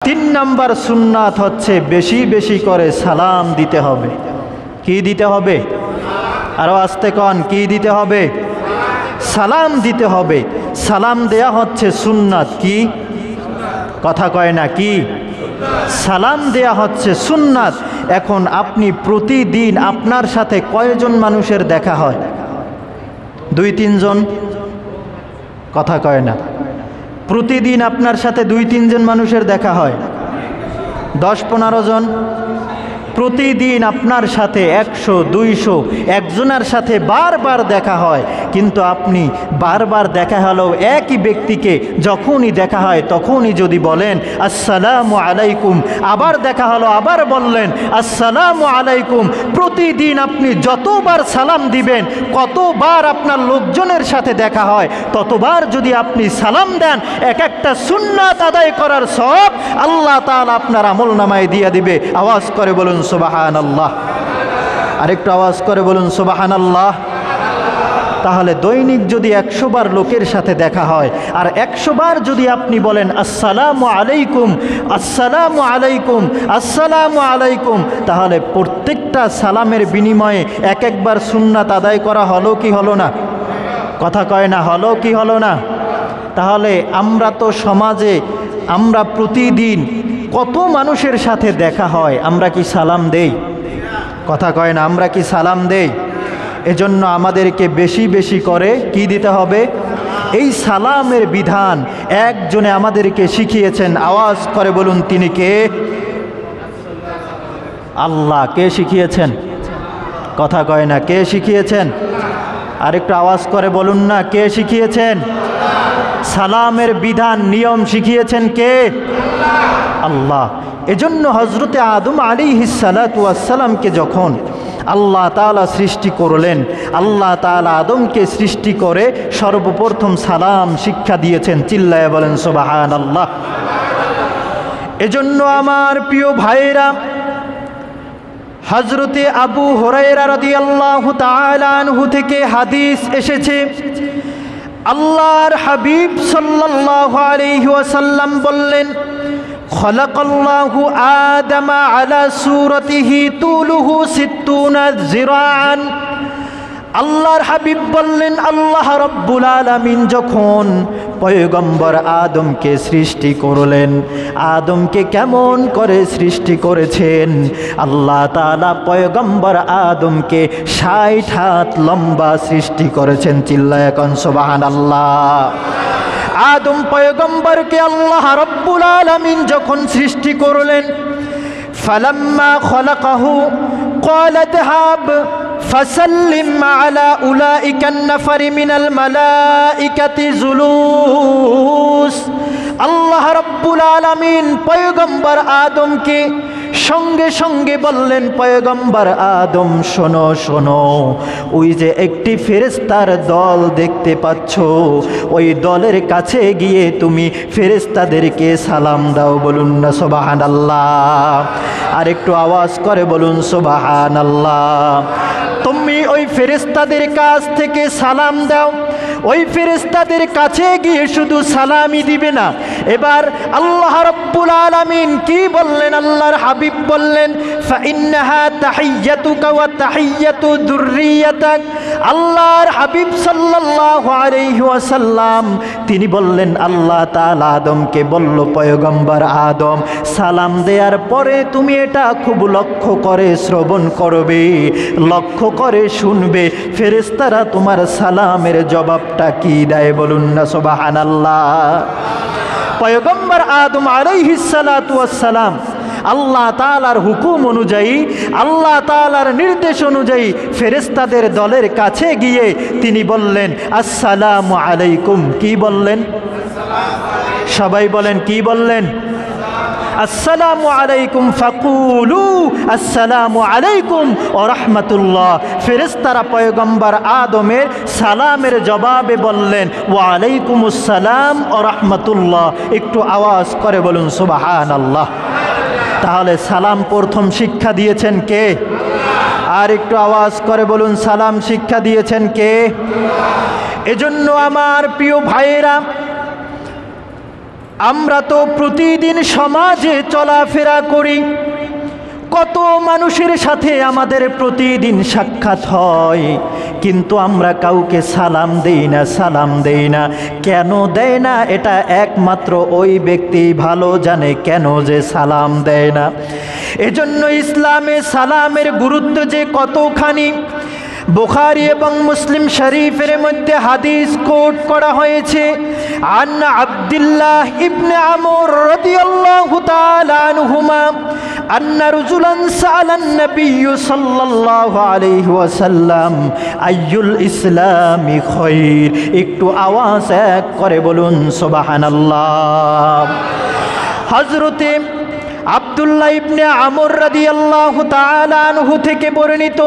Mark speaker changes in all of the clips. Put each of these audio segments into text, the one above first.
Speaker 1: তিন নাম্বার সুন্নাত হচ্ছে বেশি বেশি করে সালাম দিতে হবে। কি দিতে হবে? আরো আস্তে কন, কি দিতে হবে? সালাম দিতে হবে। সালাম দেয়া হচ্ছে সুন্নাত। কি কথা কয় না? কি সালাম দেয়া হচ্ছে সুন্নাত। এখন আপনি প্রতিদিন আপনার সাথে কয়জন মানুষের দেখা হয়? 2-3 জন? কথা কয় না। প্রতিদিন আপনার সাথে 2-3 জন মানুষের দেখা হয়? 10-15 জন? প্রতিদিন আপনার সাথে 100-200 একজনের সাথে বারবার দেখা হয়, কিন্তু আপনি বারবার দেখা হলেও একই ব্যক্তিকে যখনই দেখা হয় তখনই যদি বলেন আসসালামু আলাইকুম, আবার দেখা হলো আবার বললেন আসসালামু আলাইকুম, প্রতিদিন আপনি যতবার সালাম দিবেন, কতবার আপনার লোকজনের সাথে দেখা হয়, ততবার যদি আপনি সালাম দেন, এক একটা সুন্নাত আদায় করার সওয়াব আল্লাহ তাআলা আপনার আমলনামায় দিয়ে দিবে। আওয়াজ করে বলুন সুবহানাল্লাহ। আরেকটু আওয়াজ করে বলুন সুবহানাল্লাহ। তাহলে দৈনিক যদি 100 বার লোকের সাথে দেখা হয়, আর 100 বার যদি আপনি বলেন আসসালামু আলাইকুম, আসসালামু আলাইকুম, আসসালামু আলাইকুম, তাহলে প্রত্যেকটা সালামের বিনিময়ে এক একবার সুন্নাত আদায় করা হলো কি হলো না? কথা কয় না, হলো কি হলো না? তাহলে আমরা তো সমাজে আমরা প্রতিদিন কত মানুষের সাথে দেখা হয়, আমরা কি সালাম দেই? কথা কয় না, আমরা কি সালাম দেই? এজন্য আমাদেরকে বেশি বেশি করে কি দিতে হবে? এই সালামের বিধান একজনে আমাদেরকে শিখিয়েছেন। আওয়াজ করে বলুন তিনি কে? আল্লাহ। কে শিখিয়েছেন? কথা কয় না, কে শিখিয়েছেন? আরেকটু আওয়াজ করে বলুন না, কে শিখিয়েছেন? সালামের বিধান নিয়ম শিখিয়েছেন কে? আল্লাহ। এজন্য হযরতে আদম আলাইহিস সালাতু ওয়াস সালামকে যখন আল্লাহ তাআলা সৃষ্টি করলেন, আল্লাহ তাআলা আদমকে সৃষ্টি করে সর্বপ্রথম সালাম শিক্ষা দিয়েছেন। চিল্লায়ে বলেন সুবহানাল্লাহ। এজন্য আমার প্রিয় ভাইরা, হযরতে আবু হুরায়রা রাদিয়াল্লাহু তাআলা আনহু থেকে হাদিস এসেছে, আল্লাহর হাবিব সাল্লাল্লাহু আলাইহি ওয়াসাল্লাম বললেন, খলাকাল্লাহু আদামা আলা সূরাতিহি তুলুহু 60 যিরাআন। আল্লাহর হাবিব বললেন, আল্লাহ রাব্বুল আলামিন যখন পয়গম্বর আদমকে সৃষ্টি করলেন, আদমকে কেমন করে সৃষ্টি করেছেন? আল্লাহ তাআলা পয়গম্বর আদমকে 60 হাত লম্বা সৃষ্টি করেছেন। চিল্লায়ে কোন সুবহানাল্লাহ। আদম পয়গম্বরকে আল্লাহ রাব্বুল আলামিন যখন সৃষ্টি করলেন, ফালাম্মা খলাকাহু ক্বালা ইযহাব ফাসাল্লিম আলা উলাইকা নাফারি মিনাল মালাইকাতি জুলুস। আল্লাহ রাব্বুল আলামিন পয়গম্বর আদমকে সঙ্গে সঙ্গে বললেন, পয়গম্বর আদম শোনো শোনো, ওই যে একটি ফেরেশতার দল দেখতে পাচ্ছ, ওই দলের কাছে গিয়ে তুমি ফেরেশতাদেরকে সালাম দাও। বলুন না সুবহানাল্লাহ। আর একটু আওয়াজ করে বলুন সুবহানাল্লাহ। তুমি ওই ফেরেশতাদের কাছ থেকে সালাম দাও। ওই ফেরেশতাদের কাছে গিয়ে শুধু সালামই দিবে না, এবার আল্লাহ রাব্বুল আলামিন কি বললেন? আল্লাহর হাবিব বললেন, ফাইন্নাহা তাহিয়াতুকা ওয়া তাহিয়াতু যুররিয়াতাক। আল্লাহর হাবিব সাল্লাল্লাহু আলাইহি ওয়াসাল্লাম তিনি বললেন, আল্লাহ তাআলা আদমকে বলল, পয়গম্বর আদম, সালাম দেওয়ার পরে তুমি এটা খুব লক্ষ্য করে শ্রবণ করবে, লক্ষ্য করে শুনবে, ফেরেশতারা তোমার সালামের জবাবটা কি দেয়। বলুন না সুবহানাল্লাহ। পয়গম্বর আদম আলাইহিস সালাতু ওয়াস সালাম আল্লাহ তাআলার হুকুম অনুযায়ী, আল্লাহ তাআলার নির্দেশ অনুযায়ী ফেরেশতাদের দলের কাছে গিয়ে তিনি বললেন আসসালামু আলাইকুম। কি বললেন? সবাই বলেন, কি বললেন? আসসালামু আলাইকুম ফাকুলু আসসালামু আলাইকুম ওয়া রাহমাতুল্লাহ। ফেরেশতারা পয়গম্বর আদমের সালামের জবাবে বললেন ওয়া আলাইকুমুস সালাম ওয়া রাহমাতুল্লাহ। একটু আওয়াজ করে বলুন সুবহানাল্লাহ। তাহলে সালাম প্রথম শিক্ষা দিয়েছেন কে? আর একটু আওয়াজ করে বলুন, সালাম শিক্ষা দিয়েছেন কে? এজন্য আমার প্রিয় ভাইয়েরা, আমরা তো প্রতিদিন সমাজে চলাফেরা করি, কত মানুষের সাথে আমাদের প্রতিদিন সাক্ষাৎ হয়, কিন্তু আমরা কাউকে সালাম দেই না, সালাম দেই না। কেন দেয় না? এটা একমাত্র ওই ব্যক্তি ভালো জানে কেন যে সালাম দেয় না। এজন্য ইসলামে সালামের গুরুত্ব যে কতখানি, বুখারী এবং মুসলিম শরীফের মধ্যে হাদিস কোট করা হয়েছে। আন আব্দুল্লাহ ইবনে আমর রাদিয়াল্লাহু তাআলা আনহুমা আন্না রাজুলান সাআলান নবী সাল্লাল্লাহু আলাইহি ওয়াসাল্লাম আইয়ুল ইসলামি খায়র। একটু আওয়াজ এক করে বলুন সুবহানাল্লাহ। হযরতে আব্দুল্লাহ ইবনে আমর রাদিয়াল্লাহু তাআলা আনহু থেকে বর্ণিত,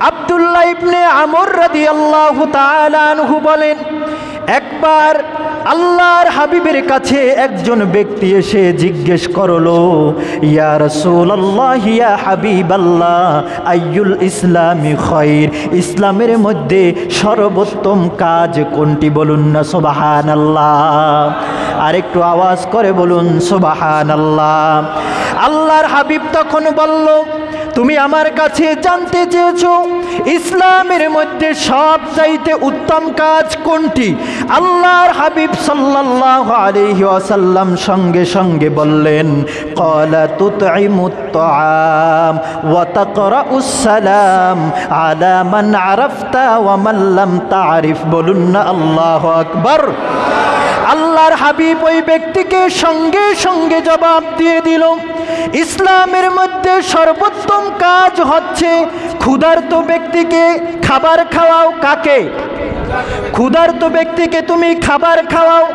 Speaker 1: আব্দুল্লাহ ইবনে আমর রাদিয়াল্লাহু তাআলা আনহু বলেন, একবার আল্লাহর হাবিবের কাছে একজন ব্যক্তি এসে জিজ্ঞেস করলো, ইয়া রাসূলুল্লাহ ইয়া হাবিবাল্লাহ আইয়ুল ইসলামি খায়র, ইসলামের মধ্যে সর্বোত্তম কাজ কোনটি বলুন না সুবহানাল্লাহ। আর একটু আওয়াজ করে বলুন সুবহানাল্লাহ। আল্লাহর হাবিব তখন বলল, তুমি আমার কাছে জানতে চেয়েছো ইসলামের মধ্যে সবচাইতে উত্তম কাজ কোনটি? আল্লাহর হাবিব সাল্লাল্লাহু আলাইহি ওয়াসাল্লাম সঙ্গে সঙ্গে বললেন, ক্বালা তুতঈমুত তাআম ওয়া তাকরাউস সালাম আলা মান আরাফতা ওয়া মান লাম তারিফ। বলুন না আল্লাহু আকবার। আল্লাহর হাবিব ওই ব্যক্তিকে সঙ্গে সঙ্গে জবাব দিয়ে দিল, ইসলামের মধ্যে সর্বোত্তম কাজ হচ্ছে ক্ষুধার্ত ব্যক্তিকে খাবার খাওয়াও। কাকে? ক্ষুধার্ত ব্যক্তিকে তুমি খাবার খাওয়াও।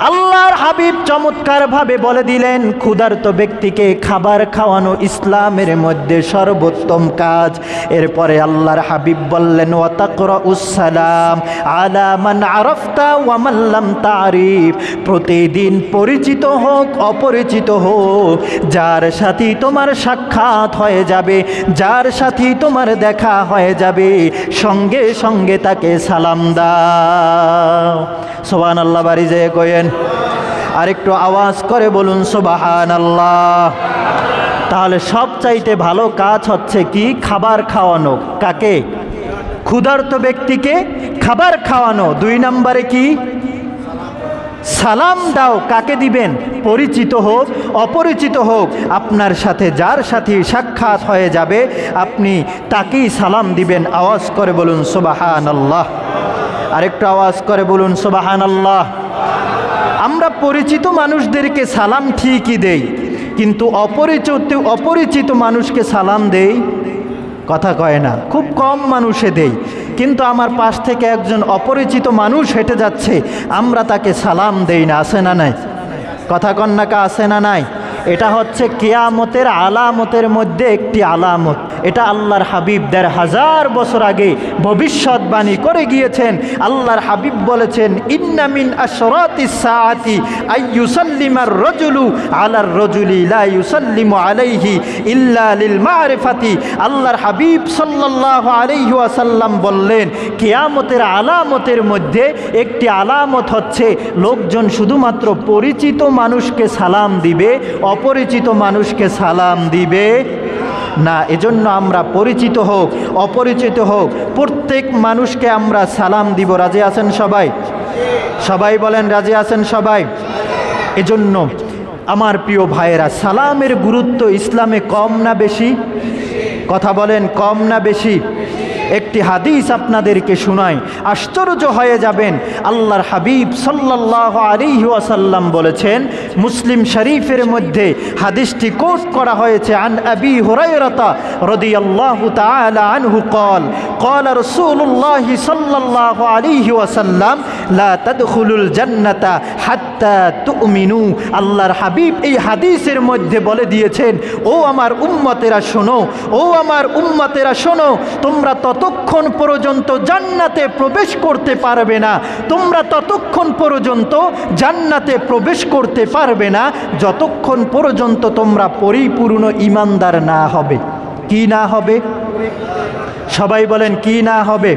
Speaker 1: আল্লাহর হাবিব চমৎকারভাবে বলে দিলেন, ক্ষুধার্ত ব্যক্তিকে খাবার খাওয়ানো ইসলামের মধ্যে সর্বোত্তম কাজ। এরপরে আল্লাহর হাবিব বললেন, ওয়া তাকরাউস সালাম আলা মান আরাফতা ওয়া মান লাম তারিফ। প্রতিদিন পরিচিত হোক অপরিচিত হোক, যার সাথে তোমার সাক্ষাৎ হয়ে যাবে, যার সাথে তোমার দেখা হয়ে যাবে, সঙ্গে সঙ্গে তাকে সালাম দাও। সুবহানাল্লাহ বাড়ি যেয়ে কইেন। আর একটু আওয়াজ করে বলুন সুবহানাল্লাহ। তাহলে সবচাইতে ভালো কাজ হচ্ছে কি? খাবার খাওয়ানো। কাকে? ক্ষুধার্ত ব্যক্তিকে খাবার খাওয়ানো। 2 নম্বরে কি? সালাম দাও। কাকে দিবেন? পরিচিত হোক অপরিচিত হোক, আপনার সাথে যার সাথে সাক্ষাৎ হয়ে যাবে আপনি তাকেই সালাম দিবেন। আওয়াজ করে বলুন সুবহানাল্লাহ। আরেকটু আওয়াজ করে বলুন সুবহানাল্লাহ। আমরা পরিচিত মানুষদেরকে সালাম ঠিকই দেই, কিন্তু অপরিচিত মানুষকে সালাম দেই? কথা কয় না, খুব কম মানুষে দেই। কিন্তু আমার পাশ থেকে একজন অপরিচিত মানুষ হেঁটে যাচ্ছে, আমরা তাকে সালাম দেই না। আছে না নাই? কথা কন্যাকা আছে না নাই? এটা হচ্ছে কিয়ামতের আলামতের মধ্যে একটি আলামত। এটা আল্লাহর হাবিব ১৫০০ বছর আগে ভবিষ্যৎবাণী করে গিয়েছেন। আল্লাহর হাবিব বলেছেন, ইন্না মিন আশরাতিস সাআতি আইয়ুসাল্লিমার রাজুলু আলার রাজুলি লা ইউসাল্লিমু আলাইহি ইল্লা লিল মারিফাতি। আল্লাহর হাবিব সাল্লাল্লাহু আলাইহি ওয়াসাল্লাম বললেন, কিয়ামতের আলামতের মধ্যে একটি আলামত হচ্ছে লোকজন শুধুমাত্র পরিচিত মানুষকে সালাম দিবে, অপরিচিত মানুষকে সালাম দিবে না। এজন্য আমরা পরিচিত হোক অপরিচিত হোক প্রত্যেক মানুষকে আমরা সালাম দিব। রাজি আছেন সবাই? সবাই বলেন রাজি আছেন সবাই? এজন্য আমার প্রিয় ভাইয়েরা, সালামের গুরুত্ব ইসলামে কম না বেশি? কথা বলেন, কম না বেশি? একটি হাদিস আপনাদেরকে শোনাই, আশ্চর্য হয়ে যাবেন। আল্লাহর হাবিব সাল্লাল্লাহু আলাইহি ওয়াসাল্লাম বলেছেন, মুসলিম শরীফের মধ্যে হাদিসটি কোট করা হয়েছে, আন আবি হুরায়রা রাদিয়াল্লাহু তাআলা আনহু قال قال رسول الله صلى الله عليه وسلم لا تدخلوا الجنة حتى تؤمنوا। আল্লাহর হাবিব এই হাদিসের মধ্যে বলে দিয়েছেন, ও আমার উম্মতেরা শোনো, ও আমার উম্মতেরা শোনো, তোমরা ততক্ষণ পর্যন্ত জান্নাতে প্রবেশ করতে পারবে না, তোমরা ততক্ষণ পর্যন্ত জান্নাতে প্রবেশ করতে পারবে না যতক্ষণ পর্যন্ত তোমরা পরিপূর্ণ ঈমানদার না হবে। কি না হবে? সবাই বলেন, কি না হবে?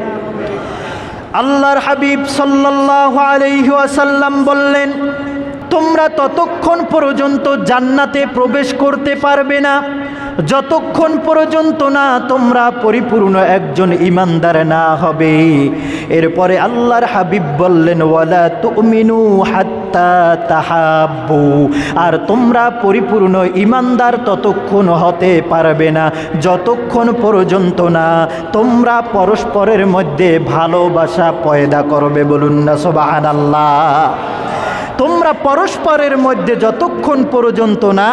Speaker 1: আল্লাহর হাবিব সাল্লাল্লাহু আলাইহি ওয়াসাল্লাম বললেন, তোমরা ততক্ষণ পর্যন্ত জান্নাতে প্রবেশ করতে পারবে না যতক্ষণ পর্যন্ত না তোমরা পরিপূর্ণ একজন ঈমানদার না হবে। এরপরে আল্লাহর হাবিব বললেন, ওয়ালা তুমিনু হাত্তা তাহাব্বু, আর তোমরা পরিপূর্ণ ঈমানদার ততক্ষণ হতে পারবে না যতক্ষণ পর্যন্ত না তোমরা পরস্পরের মধ্যে ভালোবাসা পয়দা করবে। বলুন না সুবহানাল্লাহ। তোমরা পরস্পরের মধ্যে যতক্ষণ পর্যন্ত না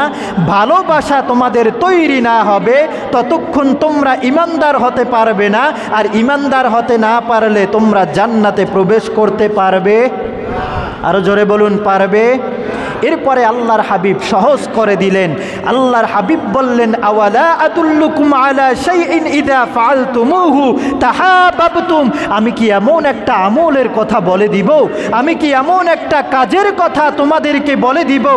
Speaker 1: ভালোবাসা তোমাদের তৈরি না হবে ততক্ষণ তোমরা ঈমানদার হতে পারবে না। আর ঈমানদার হতে না পারলে তোমরা জান্নাতে প্রবেশ করতে পারবে? আরো জোরে বলুন, পারবে? এরপরে আল্লাহর হাবিব সহজ করে দিলেন। আল্লাহর হাবিব বললেন, আওয়ালা আদুল্লুকুম আলা শাইইন ইযা ফাআলতুমুহু তাহাবাবতুম, আমি কি এমন একটা আমলের কথা বলে দিব, আমি কি এমন একটা কাজের কথা তোমাদেরকে বলে দিব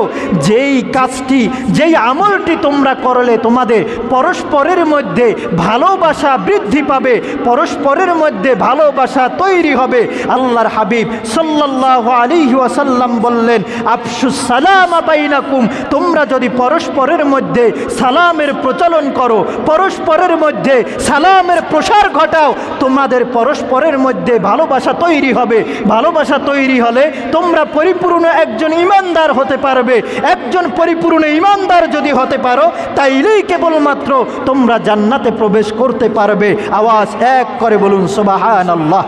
Speaker 1: যেই কাজটি, যেই আমলটি তোমরা করলে তোমাদের পরস্পরের মধ্যে ভালোবাসা বৃদ্ধি পাবে, পরস্পরের মধ্যে ভালোবাসা তৈরি হবে। আল্লাহর হাবিব সাল্লাল্লাহু আলাইহি ওয়াসাল্লাম বললেন, আফশুস সালাম বাইনাকুম, তোমরা যদি পরস্পরের মধ্যে সালামের প্রচলন করো, পরস্পরের মধ্যে সালামের প্রসার ঘটাও, তোমাদের পরস্পরের মধ্যে ভালোবাসা তৈরি হবে। ভালোবাসা তৈরি হলে তোমরা পরিপূর্ণ একজন ঈমানদার হতে পারবে। একজন পরিপূর্ণ ঈমানদার যদি হতে পারো তাইলেই কেবলমাত্র তোমরা জান্নাতে প্রবেশ করতে পারবে। আওয়াজ এক করে বলুন সুবহানাল্লাহ।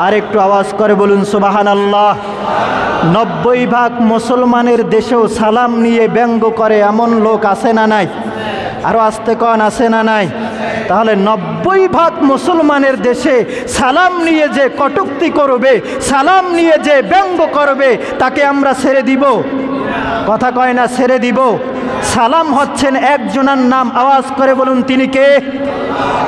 Speaker 1: আর একটু আওয়াজ করে বলুন সুবহানাল্লাহ। 90% মুসলমানের দেশেও সালাম নিয়ে ব্যঙ্গ করে এমন লোক আছে না নাই? আরো আস্তে কন, আছে না নাই? তাহলে 90% মুসলমানের দেশে সালাম নিয়ে যে কটূক্তি করবে, সালাম নিয়ে যে ব্যঙ্গ করবে, তাকে আমরা ছেড়ে দিব? কথা কয় না, ছেড়ে দিব? সালাম হচ্ছেন একজনের নাম, আওয়াজ করে বলুন তিনি কে?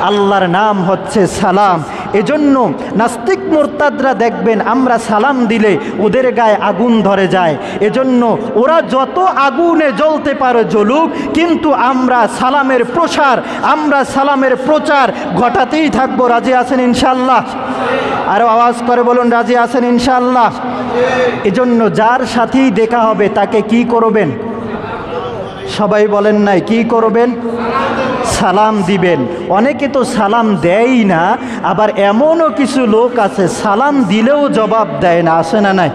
Speaker 1: আল্লাহর নাম হচ্ছে সালাম। এজন্য নাস্তিক মুরতাদরা দেখবেন আমরা সালাম দিলে ওদের গায়ে আগুন ধরে যায়। এজন্য ওরা যত আগুনে জ্বলতে পারে জ্বলুক, কিন্তু আমরা সালামের প্রসার, আমরা সালামের প্রচার ঘটাতেই থাকবো। রাজি আছেন ইনশাআল্লাহ? আরো আওয়াজ করে বলুন, রাজি আছেন ইনশাআল্লাহ? এজন্য যার সাথেই দেখা হবে তাকে কি করবেন? সবাই বলেন নাই, কি করবেন? সালাম দিবেন। অনেকে তো সালাম দেয়ই না, আবার এমনও কিছু লোক আছে সালাম দিলেও জবাব দেয় না। আছে না নাই?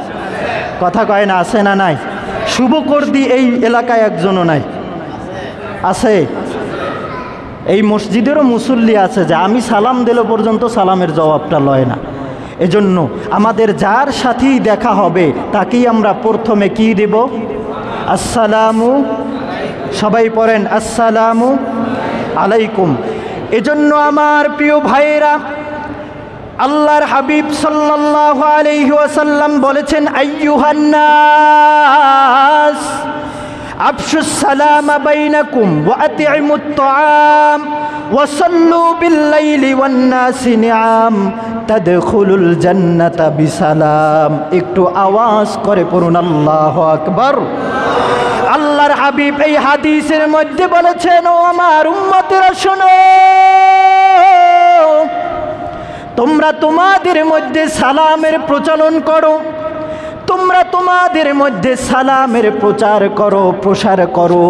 Speaker 1: কথা কয় না, আছে না নাই? শুভকর্দি এই এলাকায় একজনও নাই? আছে? এই মসজিদেরও মুসল্লি আছে যে আমি সালাম দিলে পর্যন্ত সালামের জবাবটা লয় না। এজন্য আমাদের যার সাথেই দেখা হবে তাকেই আমরা প্রথমে কি দেব? আসসালামু, সবাই পড়েন আসসালামু আলাইকুম। এজন্য আমার প্রিয় ভাইয়েরা, আল্লাহর হাবিব সাল্লাল্লাহু আলাইহি ওয়াসাল্লাম বলেছেন, আইয়ুহান নাস আফশুস সালাম বাইনাকুম ওয়া আতিমুত তাআম ওয়া সাল্লু বিল লাইলি ওয়ান নাসি নিআম তাদখুলুল জান্নাতা বিসালাম। একটু আওয়াজ করে পড়ুন আল্লাহু আকবার। আল্লাহর হাবিব এই হাদিসের মধ্যে বলেছেন, ও আমার উম্মতেরা শোনো, তোমরা তোমাদের মধ্যে সালামের প্রচলন করো, তোমরা তোমাদের মধ্যে সালামের প্রচার করো, প্রসার করো।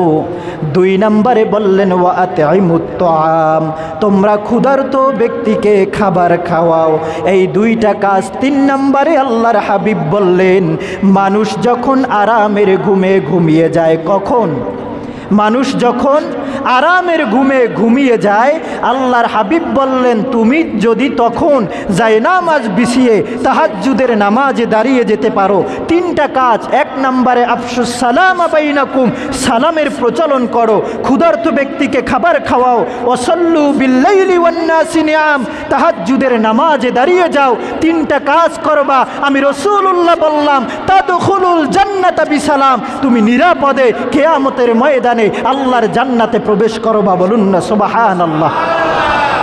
Speaker 1: 2 নম্বরে বললেন, ওয়া আতিমুত তাআম, তোমরা ক্ষুধার্ত ব্যক্তিকে খাবার খাওয়াও। এই 2টা কাজ। 3 নম্বরে আল্লাহর হাবিব বললেন, মানুষ যখন আরামের ঘুমে ঘুমিয়ে যায়, কখন? মানুষ যখন আরামের ঘুমে ঘুমিয়ে যায়, আল্লাহর হাবিব বললেন, তুমি যদি তখন জায়নামাজ বিছিয়ে তাহাজ্জুদের নামাজে দাঁড়িয়ে যেতে পারো। 3টা কাজ। 1 নম্বরে আফশুস সালাম বাইনাকুম, সালামের প্রচলন করো, ক্ষুধার্ত ব্যক্তিকে খাবার খাওয়াও। ওয়াসাল্লু বিল্লাইলি ওয়ান নাসি নিআম, তাহাজ্জুদের নামাজে দাঁড়িয়ে যাও। 3টা কাজ করবা। আমি রাসূলুল্লাহ বললাম, তাদখুলুল জান্নাতা বিসালাম, তুমি নিরাপদে কিয়ামতের ময়দানে আল্লাহর জান্নাতে প্রবেশ করবা। বলুন না সুবহানাল্লাহ।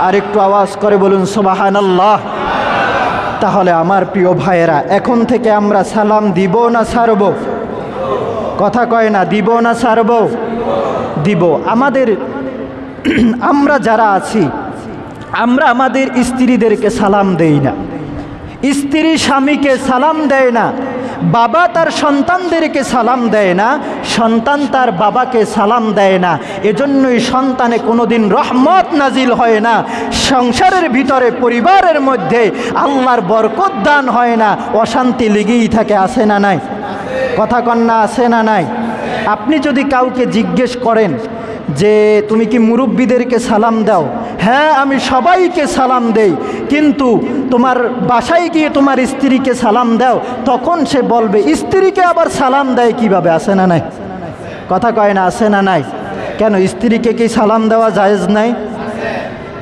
Speaker 1: আর একটু আওয়াজ করে বলুন সুবহানাল্লাহ। তাহলে আমার প্রিয় ভাইয়েরা, এখন থেকে আমরা সালাম দিব না ছাড়ব? কথা কয় না, দিব না ছাড়ব? দিব। আমরা যারা আছি, আমরা আমাদের স্ত্রীদেরকে সালাম দেই না, স্ত্রী স্বামীকে সালাম দেয় না, বাবা তার সন্তানদেরকে সালাম দেয় না, সন্তান তার বাবাকে সালাম দেয় না, এজন্যই সন্তানে কোনোদিন রহমত নাজিল হয় না, সংসারের ভিতরে পরিবারের মধ্যে আল্লাহর বরকত দান হয় না, অশান্তি লেগেই থাকে। আছে না নাই? কথা কন্যা আছে না নাই? আপনি যদি কাউকে জিজ্ঞেস করেন যে তুমি কি মুরব্বীদেরকে সালাম দাও? হ্যাঁ, আমি সবাইকে সালাম দেই, কিন্তু তোমার বাসায় গিয়ে তোমার স্ত্রীকে সালাম দাও, তখন সে বলবে স্ত্রীকে আবার সালাম দেয় কিভাবে? আছে না নাই? কথা কয় না? আছে না নাই? কেন, স্ত্রীকে কি সালাম দেওয়া জায়েজ নাই?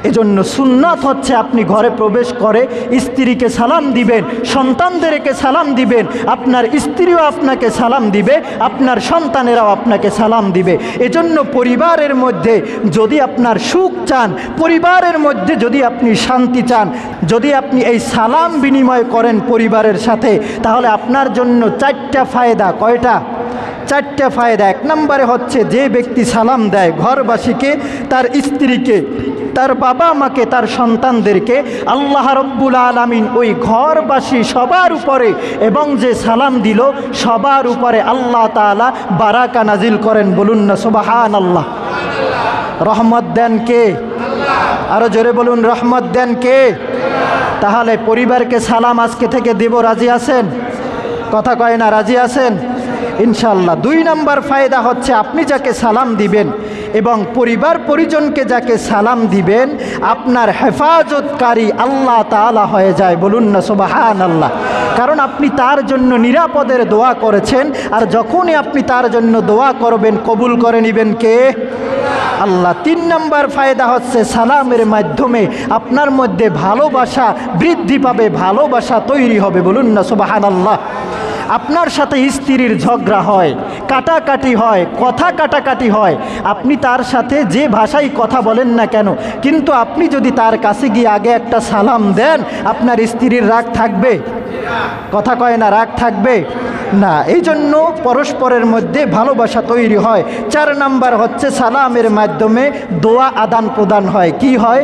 Speaker 1: এজন্য সুন্নাত হচ্ছে আপনি ঘরে প্রবেশ করে স্ত্রীকে সালাম দিবেন, সন্তানদেরকে সালাম দিবেন, আপনার স্ত্রীও আপনাকে সালাম দিবে, আপনার সন্তানেরাও আপনাকে সালাম দিবে। এজন্য পরিবারের মধ্যে যদি আপনার সুখ চান, পরিবারের মধ্যে যদি আপনি শান্তি চান, যদি আপনি এই সালাম বিনিময় করেন পরিবারের সাথে, তাহলে আপনার জন্য 4টা ফায়দা। কয়টা? 4টা ফায়দা। 1 নম্বরে হচ্ছে যে ব্যক্তি সালাম দেয় ঘরবাসীকে, তার স্ত্রীকে, তার বাবা মাকে, তার সন্তানদেরকে, আল্লাহ রব্বুল আলামিন ওই ঘরবাসী সবার উপরে এবং যে সালাম দিল সবার উপরে আল্লাহ তাআলা বারাকা নাজিল করেন। বলুন না সুবহানাল্লাহ। রহমত দেন কে? আরো জোরে বলুন, রহমত দেন কে? তাহলে পরিবারকে সালাম আজকে থেকে দেব, রাজি আছেন? কথা কয় না? রাজি আছেন ইনশাআল্লাহ। 2 নম্বর ফায়দা হচ্ছে আপনি যাকে সালাম দিবেন এবং পরিবার পরিজনকে যাকে সালাম দিবেন, আপনার হেফাজতকারী আল্লাহ তাআলা হয়ে যায়। বলুন না সুবহানাল্লাহ। কারণ আপনি তার জন্য নিরাপদের দোয়া করেছেন, আর যখনই আপনি তার জন্য দোয়া করবেন কবুল করে নেবেন কে? আল্লাহ। 3 নম্বর ফায়দা হচ্ছে সালামের মাধ্যমে আপনার মধ্যে ভালোবাসা বৃদ্ধি পাবে, ভালোবাসা তৈরি হবে। বলুন না সুবহানাল্লাহ। আপনার সাথে স্ত্রীর ঝগড়া হয়, কাটাকাটি হয়, কথা কাটাকাটি হয়, আপনি তার সাথে যে ভাষায় কথা বলেন না কেন, কিন্তু আপনি যদি তার কাছে গিয়ে আগে একটা সালাম দেন, আপনার স্ত্রীর রাগ থাকবে? কথা কয় না? রাগ থাকবে না। এই জন্য পরস্পরের মধ্যে ভালোবাসা তৈরি হয়। 4 নম্বর হচ্ছে সালামের মাধ্যমে দোয়া আদান প্রদান হয়। কি হয়?